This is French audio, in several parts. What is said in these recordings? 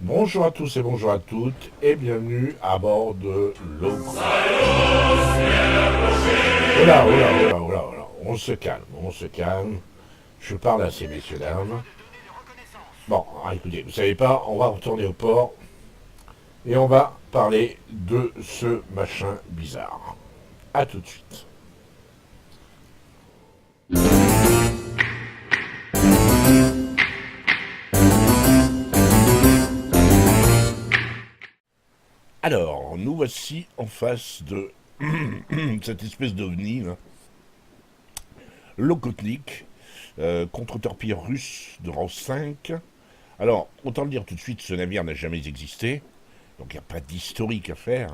Bonjour à tous et bonjour à toutes et bienvenue à bord de l'eau. Oula, oula, oula, oula, oula. On se calme, on se calme. Je parle à ces messieurs dames. Bon, écoutez, vous savez pas, on va retourner au port et on va parler de ce machin bizarre. A tout de suite. Alors, nous voici en face de cette espèce d'ovni, là. Lokotnik, contre-torpille russe de rang 5. Alors, autant le dire tout de suite, ce navire n'a jamais existé, donc il n'y a pas d'historique à faire.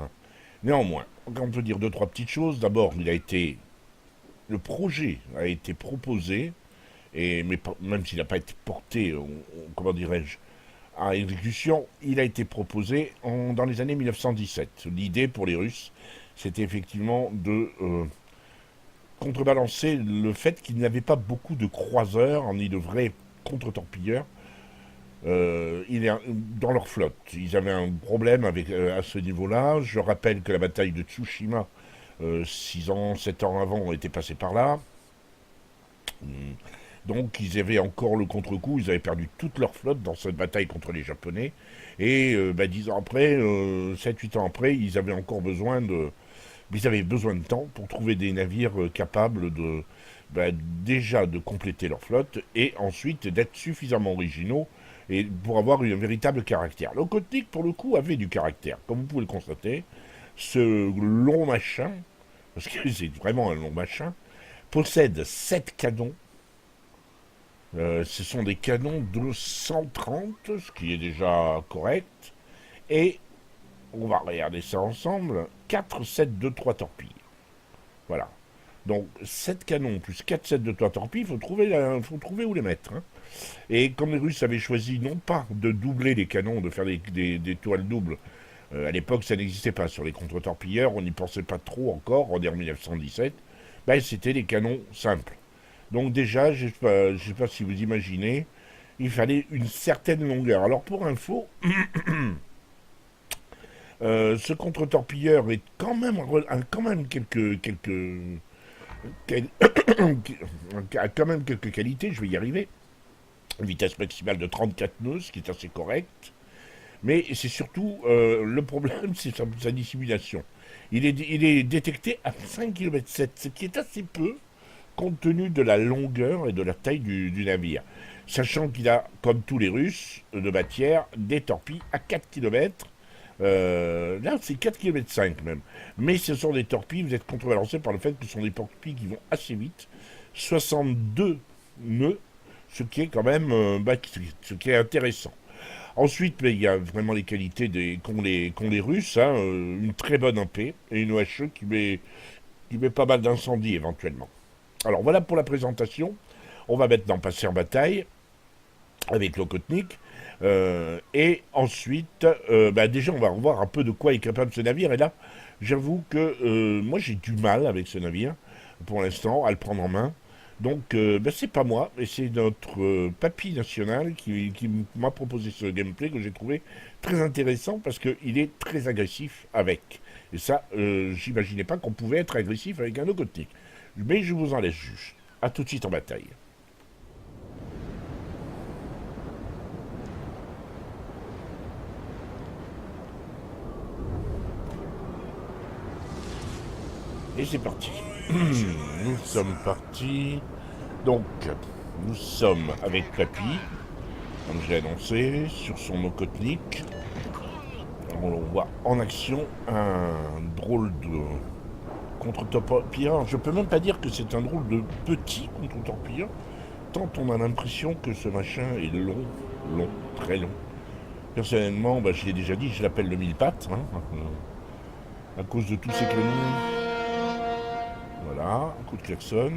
Néanmoins, on peut dire deux, trois petites choses. D'abord, le projet a été proposé, mais même s'il n'a pas été porté, comment dirais-je, à exécution, il a été proposé dans les années 1917. L'idée pour les Russes, c'était effectivement de contrebalancer le fait qu'ils n'avaient pas beaucoup de croiseurs ni de vrais contre-torpilleurs dans leur flotte. Ils avaient un problème à ce niveau-là. Je rappelle que la bataille de Tsushima, 6 ans, 7 ans avant, était passée par là. Donc ils avaient encore le contre-coup, ils avaient perdu toute leur flotte dans cette bataille contre les Japonais. Et 10 ans après, 7-8 ans après, ils avaient besoin de temps pour trouver des navires capables déjà de compléter leur flotte et ensuite d'être suffisamment originaux et pour avoir un véritable caractère. Le Kotnik, pour le coup, avait du caractère, comme vous pouvez le constater. Ce long machin, parce que c'est vraiment un long machin, possède 7 canons. Ce sont des canons de 130, ce qui est déjà correct. Et on va regarder ça ensemble. 4 sets de 3 torpilles. Voilà. Donc 7 canons plus 4 sets de 3 torpilles, faut trouver où les mettre. Hein. Et comme les Russes avaient choisi non pas de doubler les canons, de faire des toiles doubles, à l'époque ça n'existait pas sur les contre-torpilleurs, on n'y pensait pas trop encore, en 1917, c'était des canons simples. Donc déjà, je ne sais pas si vous imaginez, il fallait une certaine longueur. Alors pour info, ce contre-torpilleur a quand même a quand même quelques qualités, je vais y arriver. Une vitesse maximale de 34 nœuds, ce qui est assez correct. Mais c'est surtout le problème, c'est sa dissimulation. Il est détecté à 5,7 km, ce qui est assez peu compte tenu de la longueur et de la taille du navire. Sachant qu'il a, comme tous les Russes, de matière, des torpilles à 4 km. Là, c'est 4,5 km même. Mais ce sont des torpilles, vous êtes contrebalancé par le fait que ce sont des torpilles qui vont assez vite. 62 nœuds, ce qui est quand même ce qui est intéressant. Ensuite, il y a vraiment les qualités qu'ont les Russes, hein, une très bonne MP et une OHE qui met pas mal d'incendies éventuellement. Alors voilà pour la présentation. On va maintenant passer en bataille avec l'Okotnik. Et ensuite, déjà, on va revoir un peu de quoi est capable ce navire. Et là, j'avoue que moi, j'ai du mal avec ce navire, pour l'instant, à le prendre en main. Donc, c'est pas moi, mais c'est notre papy national qui m'a proposé ce gameplay que j'ai trouvé très intéressant parce qu'il est très agressif avec. Et ça, j'imaginais pas qu'on pouvait être agressif avec un Okotnik. Mais je vous en laisse juste. A tout de suite en bataille. Et c'est parti. Nous sommes partis. Donc, nous sommes avec Papy, comme je l'ai annoncé, sur son Okotnik. On voit en action un drôle de contre-torpilleur. Je peux même pas dire que c'est un drôle de petit contre-torpilleur, tant on a l'impression que ce machin est long, long, très long. Personnellement, je l'ai déjà dit, je l'appelle le mille pattes, hein, à cause de tous ces canons. Voilà, un coup de klaxon.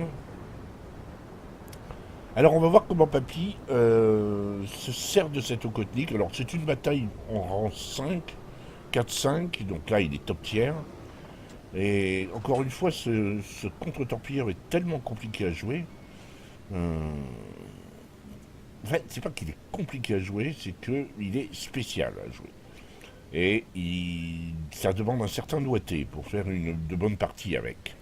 Alors on va voir comment Papy se sert de cette Okotnik. Alors c'est une bataille en rang 5, 4-5, donc là il est top tier. Et encore une fois, ce contre-torpilleur est tellement compliqué à jouer. Euh, En fait, c'est pas qu'il est compliqué à jouer, c'est qu'il est spécial à jouer. Et ça demande un certain doigté pour faire de bonnes parties avec.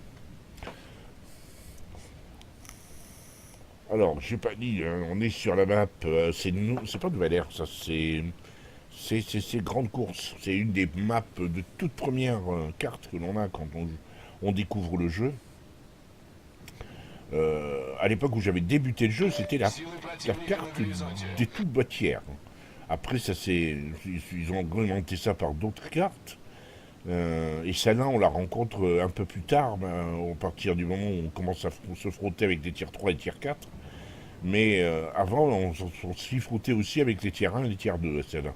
Alors, j'ai pas dit, hein, on est sur la map, c'est pas Nouvelle-Ère, ça, c'est Grande Course. C'est une des maps de toute première carte que l'on a quand on découvre le jeu. À l'époque où j'avais débuté le jeu, c'était la carte des toutes boîtières. Après, ils ont augmenté ça par d'autres cartes. Et celle-là, on la rencontre un peu plus tard, à partir du moment où on commence à se frotter avec des tiers 3 et tiers 4. Mais avant, on s'y frottait aussi avec les tiers 1 et les tiers 2 à celle-là.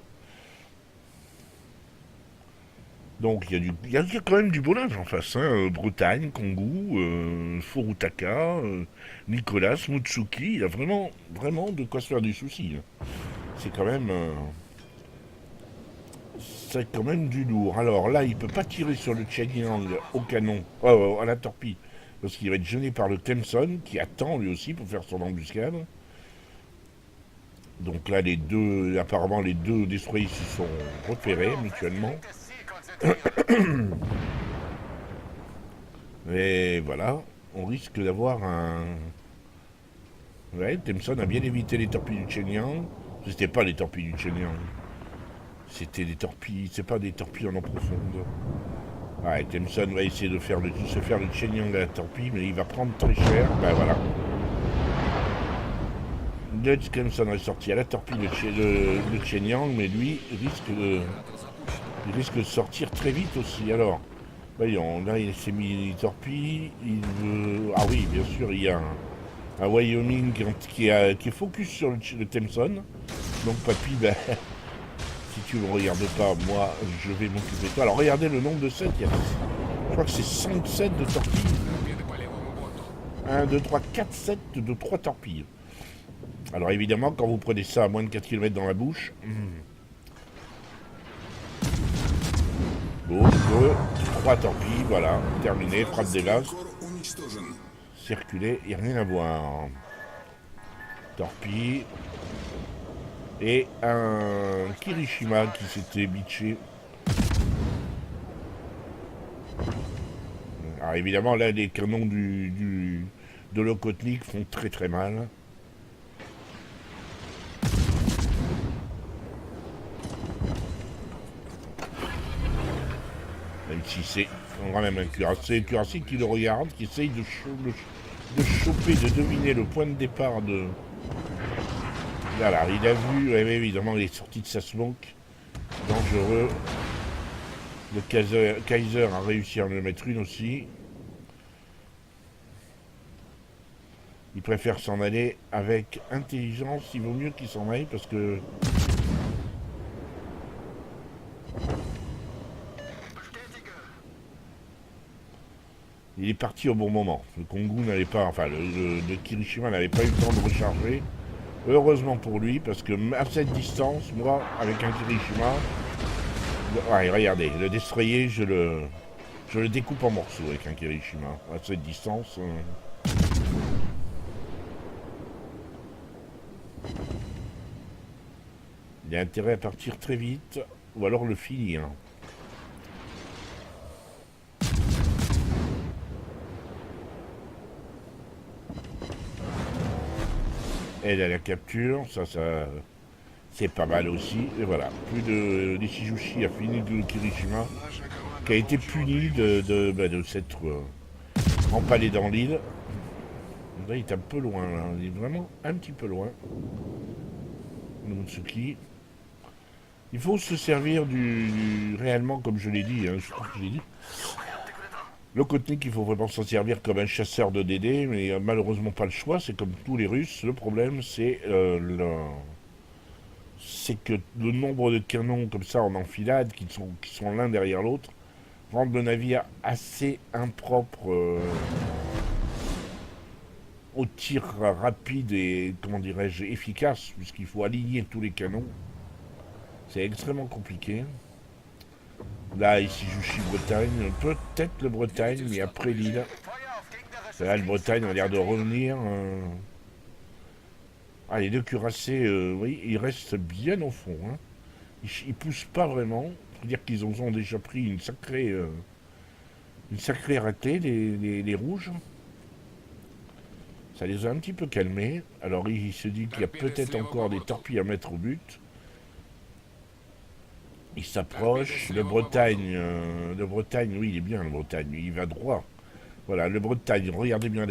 Donc il y a quand même du beau linge en face. Hein. Bretagne, Kongu, Furutaka, Nicolas, Mutsuki. Il y a vraiment, vraiment de quoi se faire du souci. Hein. C'est quand même... c'est quand même du lourd. Alors là, il peut pas tirer sur le Chenyang au canon, à la torpille, parce qu'il va être gêné par le Clemson qui attend lui aussi pour faire son embuscade. Donc là, apparemment, les deux destroyers se sont repérés mutuellement. Et voilà, on risque d'avoir un. Ouais, Tlemcen a bien évité les torpilles du Chenyang. C'était pas les torpilles du Chenyang. C'était des torpilles, c'est pas des torpilles en eau profonde. Ouais, Tlemcen va essayer de se faire le Chenyang à la torpille, mais il va prendre très cher. Ben voilà. Dutch Clemson est sorti à la torpille de Chenyang, mais lui il risque de sortir très vite aussi. Alors, voyons, là il s'est mis torpille. Ah oui, bien sûr, il y a un Wyoming qui est focus sur le Tlemcen. Donc, papy, ben, si tu ne me regardes pas, moi, je vais m'occuper de toi. Alors, regardez le nombre de sets. Je crois que c'est 5 sets de torpilles. 1, 2, 3, 4 sets de 3 torpilles. Alors, évidemment, quand vous prenez ça à moins de 4 km dans la bouche... Bon, 2, 3 torpilles, voilà, terminé, frappe des glaces. Circuler, il n'y a rien à voir. Torpille. Et un Kirishima qui s'était bitché. Alors évidemment, là, les canons de l'Okotnik font très très mal. Même si c'est quand même un cuirassé qui le regarde, qui essaye de choper, de deviner le point de départ de... Voilà, il a vu, ouais, évidemment, il est sorti de sa smoke. Dangereux. Le Kaiser a réussi à en mettre une aussi. Il préfère s'en aller avec intelligence. Il vaut mieux qu'il s'en aille parce que... Il est parti au bon moment. Le Kongu n'avait pas... Enfin, le Kirishima n'avait pas eu le temps de recharger. Heureusement pour lui, parce que à cette distance, moi, avec un Kirishima... Ouais, regardez, le destroyer, je le découpe en morceaux avec un Kirishima. À cette distance... Il a intérêt à partir très vite, ou alors le finir. Aide à la capture, ça c'est pas mal aussi. Et voilà, plus de Nishijushi a fini de Kirishima, qui a été puni de s'être empalé dans l'île. Là, il est un peu loin, là. Il est vraiment un petit peu loin. Mutsuki. Il faut se servir réellement, comme je l'ai dit, hein, je crois que je l'ai dit. Le Kotnik, il faut vraiment s'en servir comme un chasseur de DD, mais il n'y a malheureusement pas le choix. C'est comme tous les Russes. Le problème, c'est que le nombre de canons comme ça en enfilade, qui sont l'un derrière l'autre, rendent le navire assez impropre au tir rapide et, comment dirais-je, efficace, puisqu'il faut aligner tous les canons. C'est extrêmement compliqué. Là, ici, Jushi Bretagne, peut-être le Bretagne, mais après l'île. Là, le Bretagne a l'air de revenir. Ah, les deux cuirassés, oui, ils restent bien au fond. Hein. Ils poussent pas vraiment. Faut dire qu'ils ont déjà pris une sacrée raclée, les rouges. Ça les a un petit peu calmés. Alors il se dit qu'il y a Торпеды peut-être слева encore по des борту. torpilles à mettre au but. Il Торпеды s'approche. слева по борту. Le Bretagne, oui, il est bien le Bretagne. Il va droit. Voilà, le Bretagne, regardez bien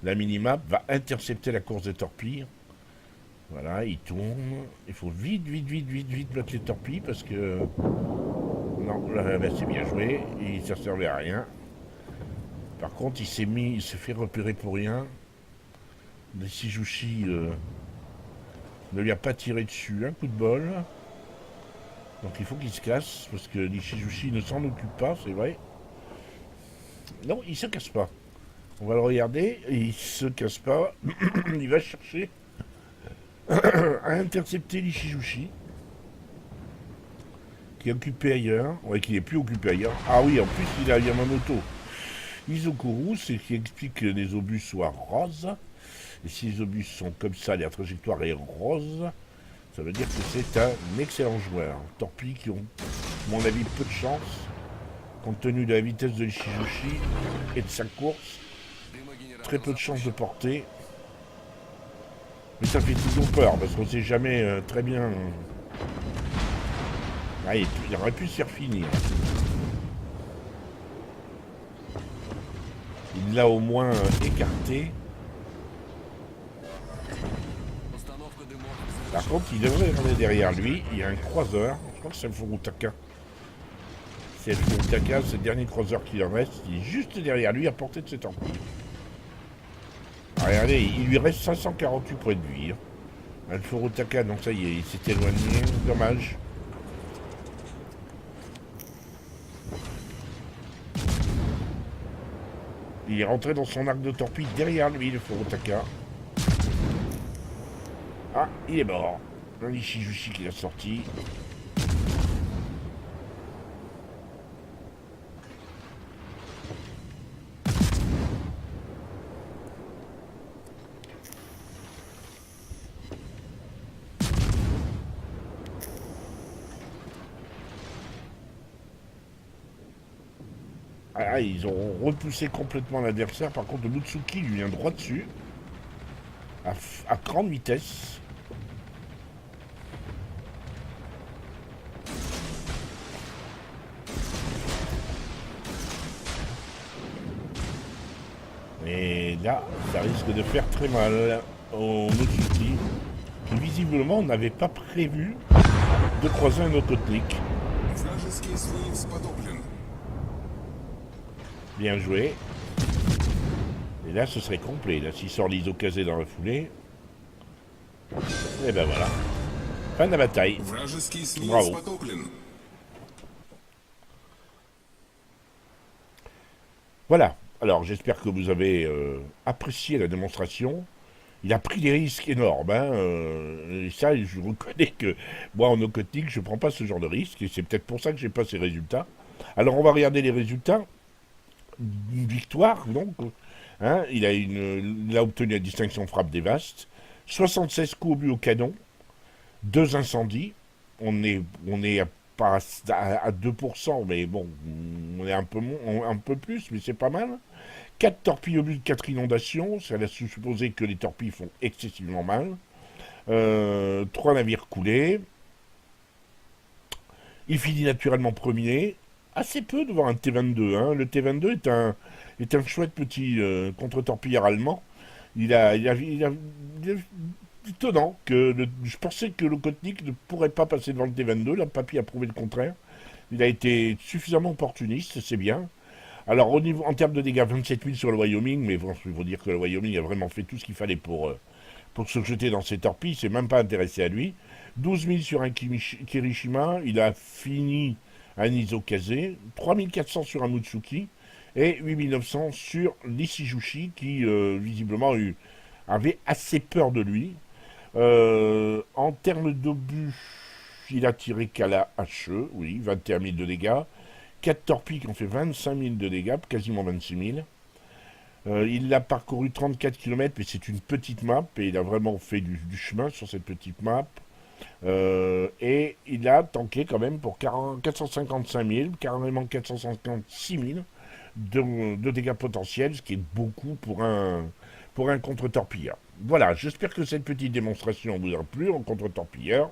la minimap, va intercepter la course des torpilles. Voilà, il tourne. Il faut vite, vite, vite, vite, vite mettre les torpilles parce que. Non, là, c'est bien joué. Ça servait à rien. Par contre, il se fait repérer pour rien. Les Shijushi ne lui a pas tiré dessus. Un coup de bol. Donc il faut qu'il se casse parce que l'Ishijushi ne s'en occupe pas, c'est vrai. Non, il se casse pas. On va le regarder. Et il se casse pas. Il va chercher à intercepter l'Ishijushi qui est occupé ailleurs. Ouais, qui n'est plus occupé ailleurs. Ah oui, en plus il a Yamamoto Izokuru, c'est ce qui explique que les obus soient roses. Et si les obus sont comme ça, la trajectoire est rose, ça veut dire que c'est un excellent joueur. Torpilles qui ont, à mon avis, peu de chance, compte tenu de la vitesse de l'Ishijushi et de sa course. Très peu de chance de porter. Mais ça fait toujours peur, parce qu'on sait jamais très bien. Ah, il aurait pu se faire finir. Il l'a au moins écarté. Par contre, il devrait regarder derrière lui. Il y a un croiseur. Je crois que c'est le Furutaka. C'est le Furutaka, c'est le dernier croiseur qui en reste. Il est juste derrière lui à portée de ses torpilles. Regardez, il lui reste 548 points de vie. Le Furutaka, donc ça y est, il s'est éloigné. Dommage. Il est rentré dans son arc de torpille derrière lui, le Furutaka. Ah, il est mort. L'Ishijushi qui l'a sorti. Ah, ils ont repoussé complètement l'adversaire. Par contre, le Mutsuki lui vient droit dessus. À grande vitesse. Et là, ça risque de faire très mal au Mutsuki. Qui visiblement n'avait pas prévu de croiser un Okotnik. Вражеский эсминец потоплен. Bien joué. Et là, ce serait complet. Là, s'il sort l'Isokazé dans la foulée. Et ben voilà. Fin de la bataille. Вражеский эсминец Bravo. потоплен. Voilà. Alors, j'espère que vous avez apprécié la démonstration. Il a pris des risques énormes. Hein, et ça, je reconnais que moi, en Okotnik, je ne prends pas ce genre de risque. Et c'est peut-être pour ça que j'ai pas ces résultats. Alors, on va regarder les résultats. Une victoire, donc. Hein, il a obtenu la distinction frappe des vastes. 76 coups au but au canon. 2 incendies. On est pas à 2%, mais bon, on est un peu plus, mais c'est pas mal. 4 torpilles au but, 4 inondations. Ça laisse supposer que les torpilles font excessivement mal. 3 navires coulés. Il finit naturellement premier. Assez peu devant un T-22. Hein. Le T-22 est un chouette petit contre-torpilleur allemand. Il a étonnant que je pensais que le Kotnik ne pourrait pas passer devant le T-22. La Papy a prouvé le contraire. Il a été suffisamment opportuniste, c'est bien. Alors, en termes de dégâts, 27 000 sur le Wyoming, mais bon, il faut dire que le Wyoming a vraiment fait tout ce qu'il fallait pour se jeter dans ses torpilles. Il s'est même pas intéressé à lui. 12 000 sur un Kirishima. Il a fini un Isokaze. 3 400 sur un Mutsuki. Et 8 900 sur l'Ishijushi, qui visiblement avait assez peur de lui. En termes d'obus, il a tiré qu'à la HE, oui, 21 000 de dégâts. 4 torpilles qui ont fait 25 000 de dégâts, quasiment 26 000. Il a parcouru 34 km, mais c'est une petite map, et il a vraiment fait du chemin sur cette petite map. Et il a tanké quand même pour 455 000, carrément 456 000 de dégâts potentiels, ce qui est beaucoup pour un contre-torpilleur. Voilà, j'espère que cette petite démonstration vous a plu en contre-torpilleur.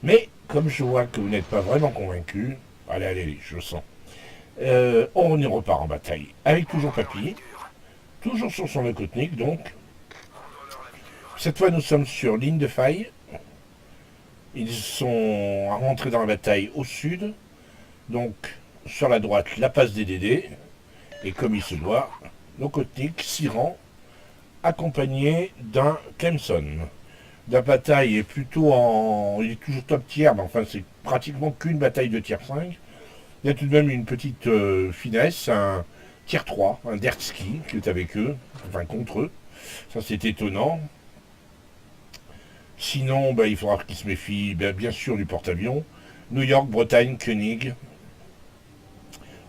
Mais comme je vois que vous n'êtes pas vraiment convaincu, allez, je le sens. On y repart en bataille avec toujours Papy, toujours sur son Okotnik donc. Cette fois nous sommes sur ligne de faille. Ils sont rentrés dans la bataille au sud, donc sur la droite la passe des Dédés, et comme il se doit, Okotnik s'y rend, accompagné d'un Clemson. La bataille est plutôt il est toujours top tier, mais enfin c'est pratiquement qu'une bataille de tier 5. Il y a tout de même une petite finesse, un tier 3, un Dertski qui est avec eux, enfin contre eux. Ça c'est étonnant. Sinon, il faudra qu'ils se méfient bien sûr du porte-avions. New York, Bretagne, Koenig.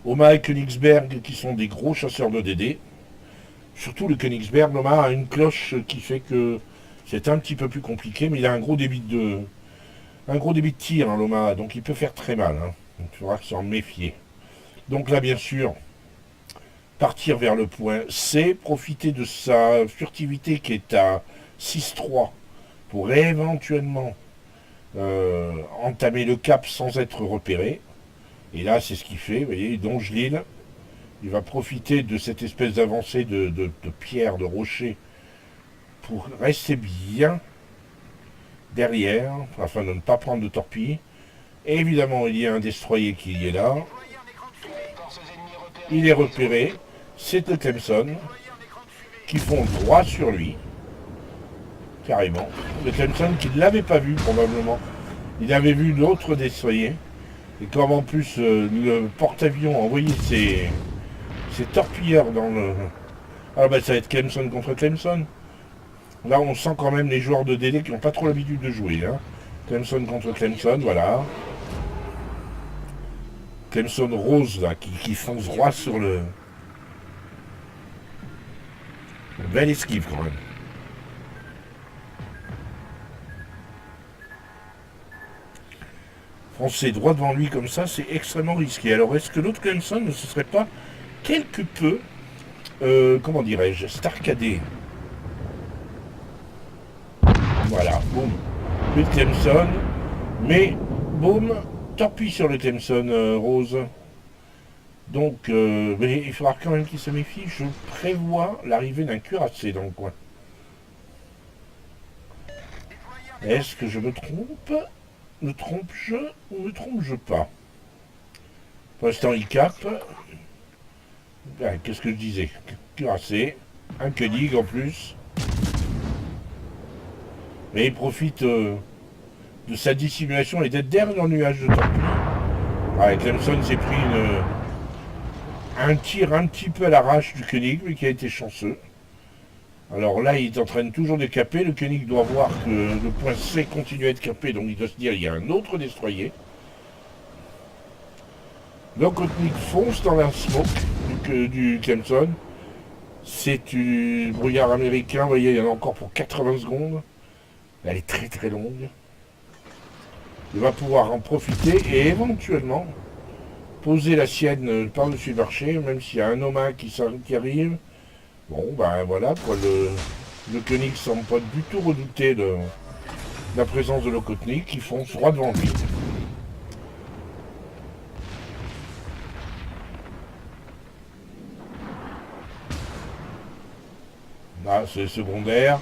Omaha et Königsberg qui sont des gros chasseurs de DD. Surtout le Königsberg, Omaha a une cloche qui fait que c'est un petit peu plus compliqué, mais il a un gros débit de tir, hein, l'Omaha, donc il peut faire très mal. Hein. Donc il faudra s'en méfier. Donc là, bien sûr, partir vers le point C, profiter de sa furtivité qui est à 6-3 pour éventuellement entamer le cap sans être repéré. Et là, c'est ce qu'il fait, vous voyez, Dongelil, il va profiter de cette espèce d'avancée de pierre, de rocher, pour rester bien derrière, afin de ne pas prendre de torpille. Et évidemment, il y a un destroyer qui est là. Il est repéré. C'est le Clemson qui font droit sur lui. Carrément. Le Clemson qui ne l'avait pas vu, probablement. Il avait vu d'autres destroyers. Et comme en plus, le porte-avions a envoyé ses torpilleurs dans le... Ah ça va être Clemson contre Clemson. Là, on sent quand même les joueurs de DD qui n'ont pas trop l'habitude de jouer. Hein. Clemson contre Clemson, voilà. Clemson Rose, là, qui fonce droit sur le... Belle esquive, quand même. Foncer droit devant lui comme ça, c'est extrêmement risqué. Alors, est-ce que l'autre Clemson ne se serait pas quelque peu... comment dirais-je, starcadé? Voilà, boum. Le Clemson, mais boum, torpille sur le Clemson Rose. Donc, mais il faudra quand même qu'il se méfie. Je prévois l'arrivée d'un cuirassé dans le coin. Est-ce que je me trompe? Me trompe-je ou me trompe-je pas? Pour l'instant, il capte. Qu'est-ce que je disais? Cuirassé, un Koenig en plus. Mais il profite de sa dissimulation et d'être derrière le nuage de torpille. Clemson s'est pris un tir un petit peu à l'arrache du Koenig, mais qui a été chanceux. Alors là, il est en train de toujours de caper. Le Koenig doit voir que le point C continue à être capé, donc il doit se dire il y a un autre destroyer. Donc Okotnik fonce dans la smoke du Clemson. C'est du brouillard américain, vous voyez, il y en a encore pour 80 secondes. Elle est très très longue. Il va pouvoir en profiter et éventuellement poser la sienne par-dessus le marché, même s'il y a un Omaha qui arrive. Bon, voilà, quoi, le Koenig semble pas du tout redouter la présence de l'Okotnik qui fonce droit devant lui. Là, c'est secondaire.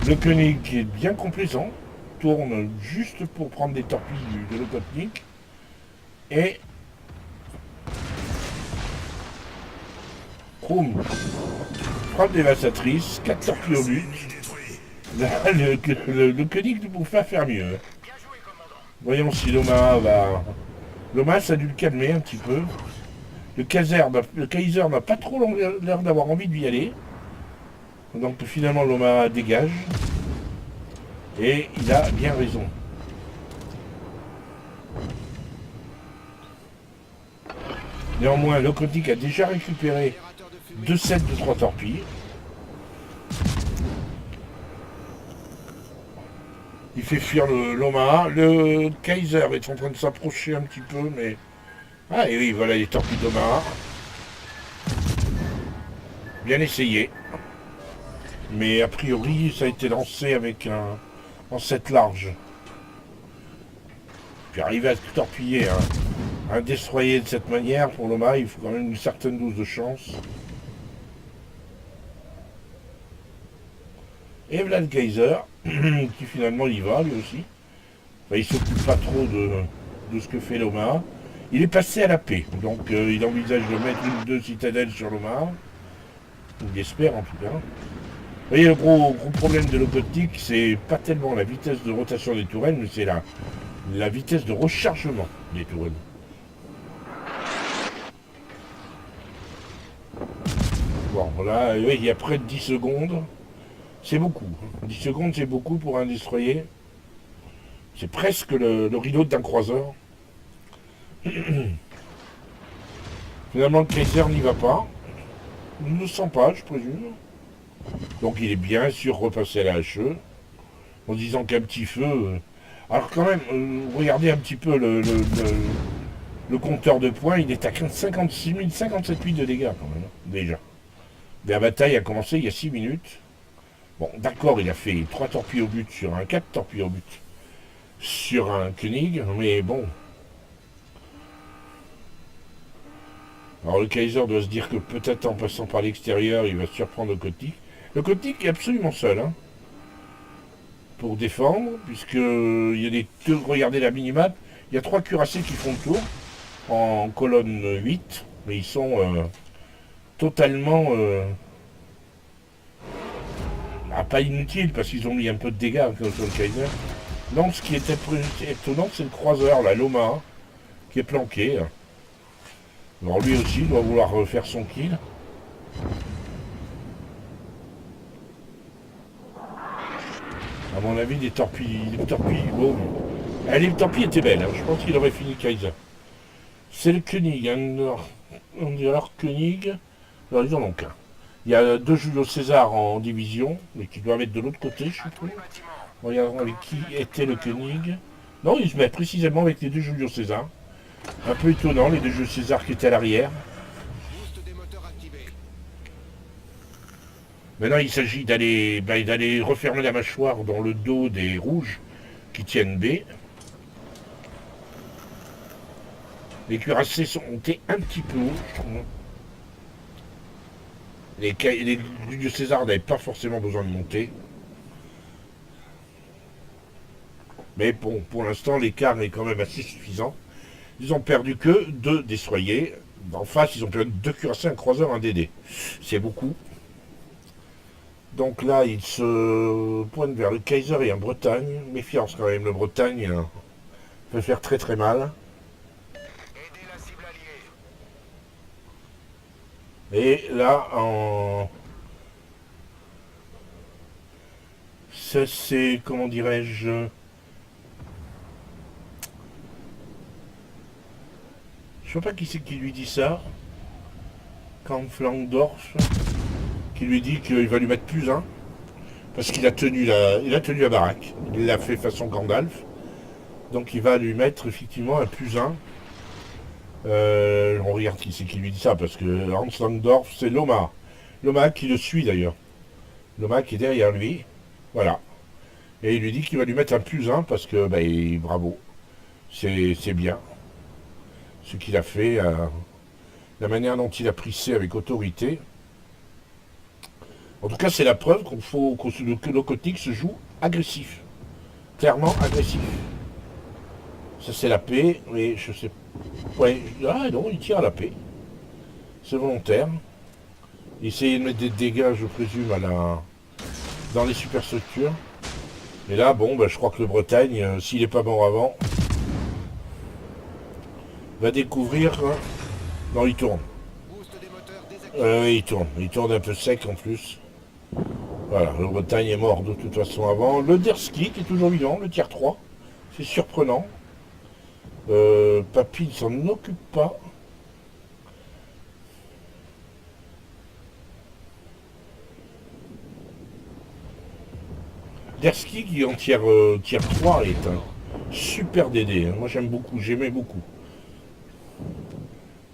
Le Koenig qui est bien complaisant, tourne juste pour prendre des torpilles de l'Okotnik. Et... Proum. Frappe dévastatrice, 4 torpilles au but. Là, le Koenig ne pouvait pas faire mieux. Voyons si l'Omaha va... L'Omaha, ça a dû le calmer un petit peu. Le Kaiser n'a pas trop l'air d'avoir envie d'y aller. Donc finalement l'Omaha dégage. Et il a bien raison. Néanmoins, Lokotik a déjà récupéré 2 sets de 3 torpilles. Il fait fuir l'Omaha. Le Kaiser est en train de s'approcher un petit peu, mais... Ah, et oui, voilà les torpilles d'Omaha. Bien essayé. Mais a priori, ça a été lancé avec un set large. Puis arriver à torpiller un destroyer de cette manière, pour l'Omaha, il faut quand même une certaine dose de chance. Et Vlad Kaiser, qui finalement y va, lui aussi. Enfin, il s'occupe pas trop de ce que fait l'Omaha. Il est passé à la paix, donc il envisage de mettre une ou deux citadelles sur l'Omaha. Il espère en tout cas. Vous voyez, le gros problème de Lokotik, c'est pas tellement la vitesse de rotation des tourelles, mais c'est la vitesse de rechargement des tourelles. Bon, là, oui, il y a près de 10 secondes. C'est beaucoup. 10 secondes, c'est beaucoup pour un destroyer. C'est presque le reload d'un croiseur. Finalement, le Kaiser n'y va pas. Il ne le sent pas, je présume. Donc il est bien sûr repassé à la HE. En disant qu'un petit feu... Alors quand même, regardez un petit peu le compteur de points. Il est à 56 000, 57 000 de dégâts quand même, déjà. La bataille a commencé il y a 6 minutes. Bon, d'accord, il a fait 3 torpilles au but sur un 4 torpilles au but sur un Koenig, mais bon. Alors le Kaiser doit se dire que peut-être en passant par l'extérieur, il va surprendre le Koenig. Le Koenig est absolument seul, hein, pour défendre, puisque il y a des... Regardez la minimap, il y a 3 cuirassés qui font le tour, en colonne 8, mais ils sont totalement... pas inutiles, parce qu'ils ont mis un peu de dégâts sur le Kaiser. Non, ce qui était étonnant, c'est le croiseur, la Loma, qui est planqué. Alors lui aussi doit vouloir refaire son kill. À mon avis, les torpilles... Bon, les torpilles étaient belles, hein. Je pense qu'il aurait fini Kaiser. C'est le Koenig, hein. On dit alors Koenig... Alors ils en ont qu'un. Il y a 2 Julio César en division, mais qui doivent être de l'autre côté, je suppose. Regardons avec qui était le Koenig. Non, il se met précisément avec les 2 Julio César. Un peu étonnant, les 2 Julio César qui étaient à l'arrière. Maintenant, il s'agit d'aller refermer la mâchoire dans le dos des rouges qui tiennent B. Les cuirassés sont montés un petit peu haut, je trouve. Les Julio César n'avaient pas forcément besoin de monter. Mais bon, pour l'instant, l'écart est quand même assez suffisant. Ils ont perdu que 2 destroyers. En face, ils ont perdu 2 cuirassés, un croiseur, un DD. C'est beaucoup. Donc là, ils se pointent vers le Kaiser et un Bretagne. Méfiance quand même, le Bretagne peut faire très très mal. Et là, ça c'est, comment dirais-je... Je sais pas qui c'est qui lui dit ça. Kampflandorf, qui lui dit qu'il va lui mettre plus 1. Parce qu'il a tenu la baraque. Il l'a fait façon Gandalf. Donc il va lui mettre effectivement un plus 1. On regarde qui c'est qui lui dit ça, parce que Hans Langdorf, c'est Loma. Loma qui le suit d'ailleurs. Loma qui est derrière lui. Voilà. Et il lui dit qu'il va lui mettre un plus 1 parce que, bravo. C'est bien. Ce qu'il a fait, la manière dont il a pris C avec autorité. En tout cas, c'est la preuve que Lokotik se joue agressif. Clairement agressif. Ça, c'est la paix, mais je sais pas. Ouais, ah non, il tire à la paix. C'est volontaire. Il essayait de mettre des dégâts, je présume, dans les superstructures. Et là, bon, je crois que le Bretagne, s'il n'est pas mort avant, va découvrir... Non, il tourne. Il tourne. Il tourne un peu sec en plus. Voilà, le Bretagne est mort de toute façon avant. Le Derski qui est toujours vivant, le tiers 3. C'est surprenant. Papy ne s'en occupe pas. Derski qui en tier 3 est un super DD. Hein. Moi j'aime beaucoup, j'aimais beaucoup.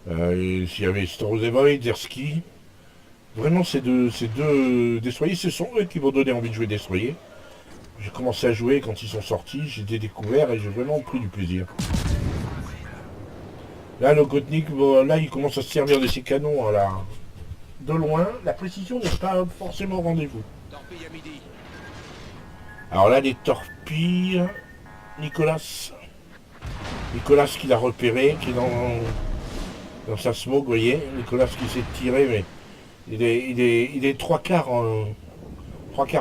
S'il y avait Storozevoy, Derski. Vraiment ces deux destroyers, ce sont eux qui m'ont donné envie de jouer destroyer. J'ai commencé à jouer quand ils sont sortis, j'ai découvert et j'ai vraiment pris du plaisir. Là, le Gotnik, bon, là, il commence à se servir de ses canons à de loin. La précision n'est pas forcément au rendez-vous. Torpille à midi. Alors là, les torpilles. Nicolas qui l'a repéré, qui est dans sa smoke, vous voyez. Nicolas qui s'est tiré, mais il est trois quarts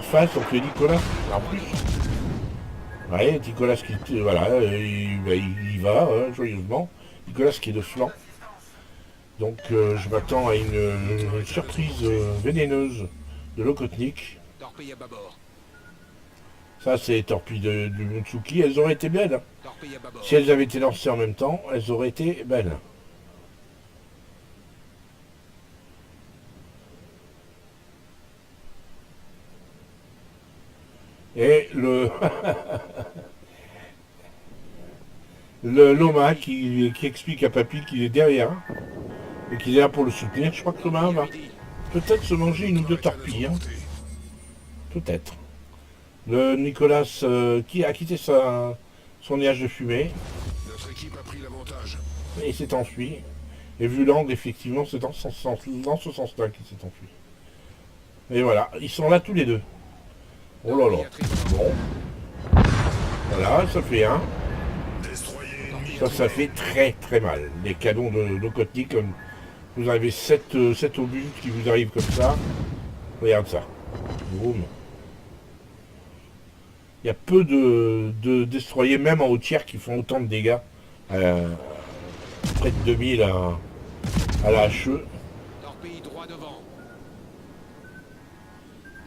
face, donc le Nicolas en plus. Ouais, Nicolas qui, voilà, il y va joyeusement. Nicolas qui est de flanc. Donc je m'attends à une surprise vénéneuse de Lokotnik. Torpille à bâbord. Ça, c'est les torpilles du Mutsuki. Elles auraient été belles. Hein. Torpille à bâbord. Si elles avaient été lancées en même temps, elles auraient été belles. Et le Loma qui explique à Papy qu'il est derrière et qu'il est là pour le soutenir. Je crois que Loma va peut-être se manger une ou deux torpilles. Hein. Peut-être. Le Nicolas qui a quitté son nuage de fumée. Notre équipe a pris l'avantage. Et s'est enfui. Et vu l'angle, effectivement, c'est dans ce sens-là qu'il s'est enfui. Et voilà, ils sont là tous les deux. Oh là là. Bon. Voilà, ça fait un. Ça fait très très mal. Les canons de Lokotnik, comme vous avez 7 obus qui vous arrivent comme ça. Regarde ça. Boum. Il y a peu de destroyers, même en haut tiers, qui font autant de dégâts. Près de 2000 à la HE. Torpille droit devant.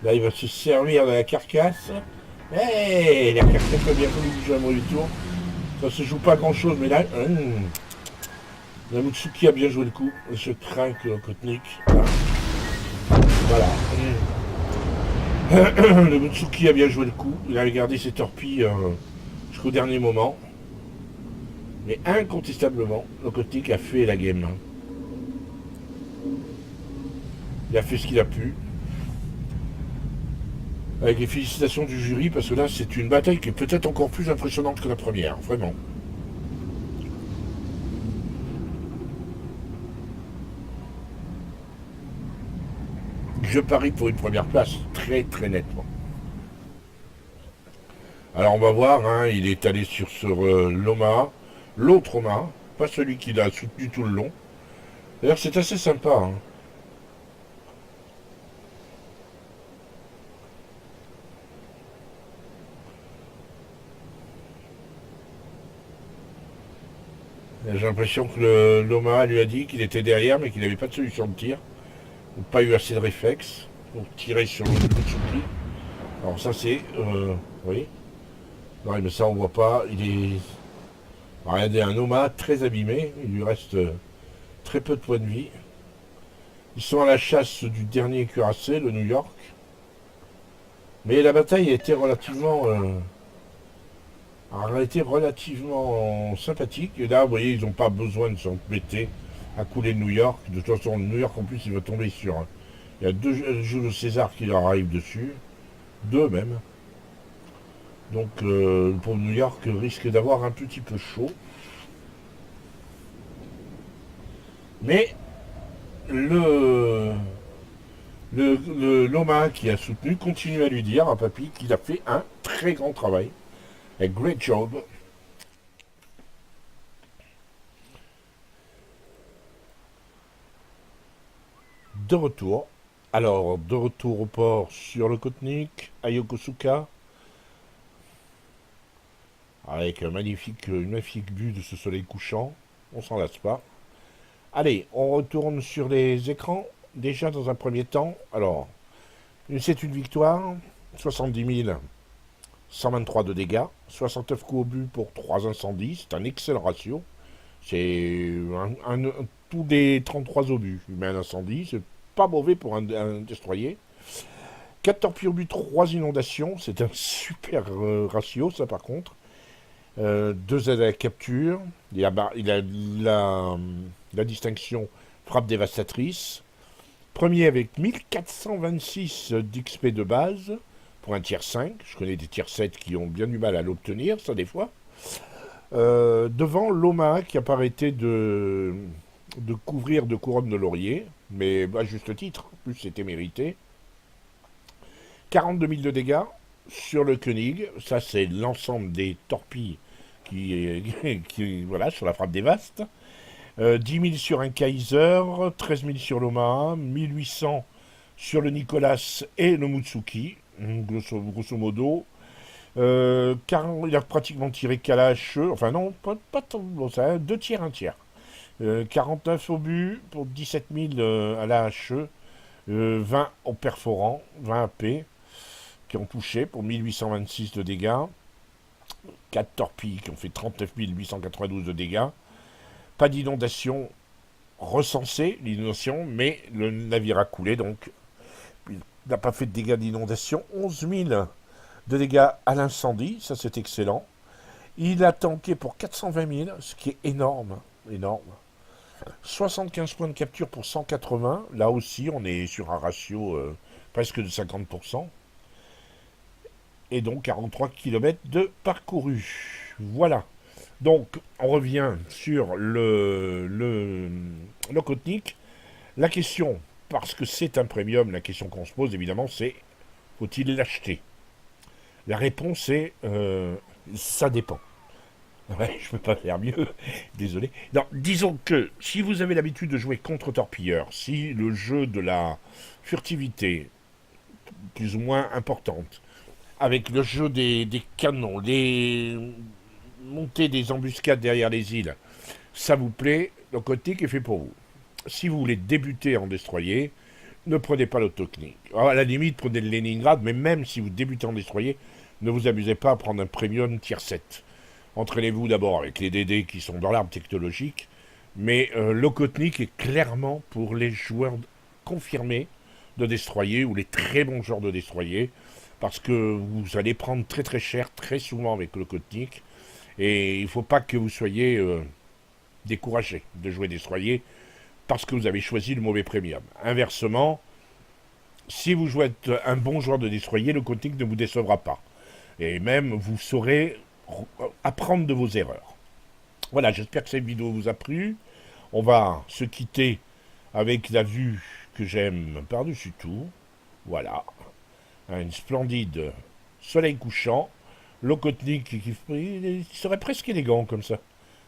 Là, il va se servir de la carcasse. Hey, la carcasse a bien fallu bouger un mauvais tour. Ça se joue pas grand chose, mais là, la Mutsuki a bien joué le coup. Je crains que Lokotnik. Voilà. Le Mutsuki a bien joué le coup. Il a gardé ses torpilles jusqu'au dernier moment. Mais incontestablement, Lokotnik a fait la game. Il a fait ce qu'il a pu. Avec les félicitations du jury, parce que là, c'est une bataille qui est peut-être encore plus impressionnante que la première, vraiment. Je parie pour une première place, très très nettement. Alors on va voir, hein, il est allé sur l'Oma, l'autre Oma, pas celui qui l'a soutenu tout le long. D'ailleurs c'est assez sympa. Hein. J'ai l'impression que l'Oma lui a dit qu'il était derrière mais qu'il n'avait pas de solution de tir. Ou pas eu assez de réflexes pour tirer sur le Mutsuki. Alors ça c'est... oui. Non mais ça on voit pas. Il est... Regardez, un Oma très abîmé. Il lui reste très peu de points de vie. Ils sont à la chasse du dernier cuirassé, le New York. Mais la bataille a été relativement sympathique. Et là, vous voyez, ils n'ont pas besoin de s'embêter à couler New York. De toute façon, New York, en plus, il va tomber sur... Il y a 2 Jules César qui leur arrivent dessus. 2 même. Donc, pour New York, risque d'avoir un petit peu chaud. Mais l'Oma qui a soutenu continue à lui dire à Papy qu'il a fait un très grand travail. A great job. De retour. Alors, de retour au port sur le Kotnik, à Yokosuka. Avec une magnifique vue de ce soleil couchant. On s'en lasse pas. Allez, on retourne sur les écrans. Déjà dans un premier temps. Alors, c'est une victoire. 70 123 de dégâts. 69 coups au but pour 3 incendies. C'est un excellent ratio. C'est tous des 33 obus. Il met un incendie. C'est pas mauvais pour un destroyer. 4 torpilles au but, 3 inondations. C'est un super ratio, ça, par contre. 2 aides à la capture. Il a la distinction frappe dévastatrice. Premier avec 1426 d'XP de base pour un tiers 5. Je connais des tiers 7 qui ont bien du mal à l'obtenir, ça, des fois. Devant l'Oma qui n'a pas arrêté de couvrir de couronnes de laurier, mais à juste titre, en plus c'était mérité. 42 000 de dégâts sur le Koenig, ça c'est l'ensemble des torpilles voilà, sur la frappe des vastes. 10 000 sur un Kaiser, 13 000 sur l'Omaha, 1800 sur le Nicolas et le Mutsuki, grosso modo. Il a pratiquement tiré qu'à la HE, enfin non, pas tant, bon, ça, 2 tiers, 1 tiers. 49 au but pour 17 000 à la HE, 20 au perforant, 20 AP qui ont touché pour 1826 de dégâts. 4 torpilles qui ont fait 39 892 de dégâts. Pas d'inondation recensée, l'inondation, mais le navire a coulé, donc il n'a pas fait de dégâts d'inondation. 11 000 de dégâts à l'incendie, ça c'est excellent. Il a tanké pour 420 000, ce qui est énorme, énorme. 75 points de capture pour 180, là aussi on est sur un ratio presque de 50%. Et donc 43 km de parcouru. Voilà. Donc, on revient sur le Kotnik. La question, parce que c'est un premium, la question qu'on se pose évidemment, c'est faut-il l'acheter? La réponse est ça dépend. Ouais, je ne peux pas faire mieux, désolé. Non, disons que si vous avez l'habitude de jouer contre torpilleurs, si le jeu de la furtivité, plus ou moins importante, avec le jeu des canons, les montées des embuscades derrière les îles, ça vous plaît, le Kotnik est fait pour vous. Si vous voulez débuter en destroyer, ne prenez pas l'autoknik. À la limite, prenez le Leningrad, mais même si vous débutez en destroyer, ne vous amusez pas à prendre un premium tier 7. Entraînez-vous d'abord avec les DD qui sont dans l'arbre technologique, mais le Kotnik est clairement pour les joueurs confirmés de destroyer ou les très bons joueurs de destroyer, parce que vous allez prendre très très cher très souvent avec le Kotnik, et il ne faut pas que vous soyez découragé de jouer destroyer parce que vous avez choisi le mauvais premium. Inversement, si vous jouez un bon joueur de destroyer, le Kotnik ne vous décevra pas. Et même, vous saurez apprendre de vos erreurs. Voilà, j'espère que cette vidéo vous a plu. On va se quitter avec la vue que j'aime par-dessus tout. Voilà. Un splendide soleil couchant. Le Kotnik qui serait presque élégant comme ça.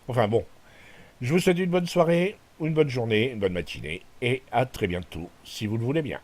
Enfin bon. Je vous souhaite une bonne soirée, une bonne journée, une bonne matinée. Et à très bientôt, si vous le voulez bien.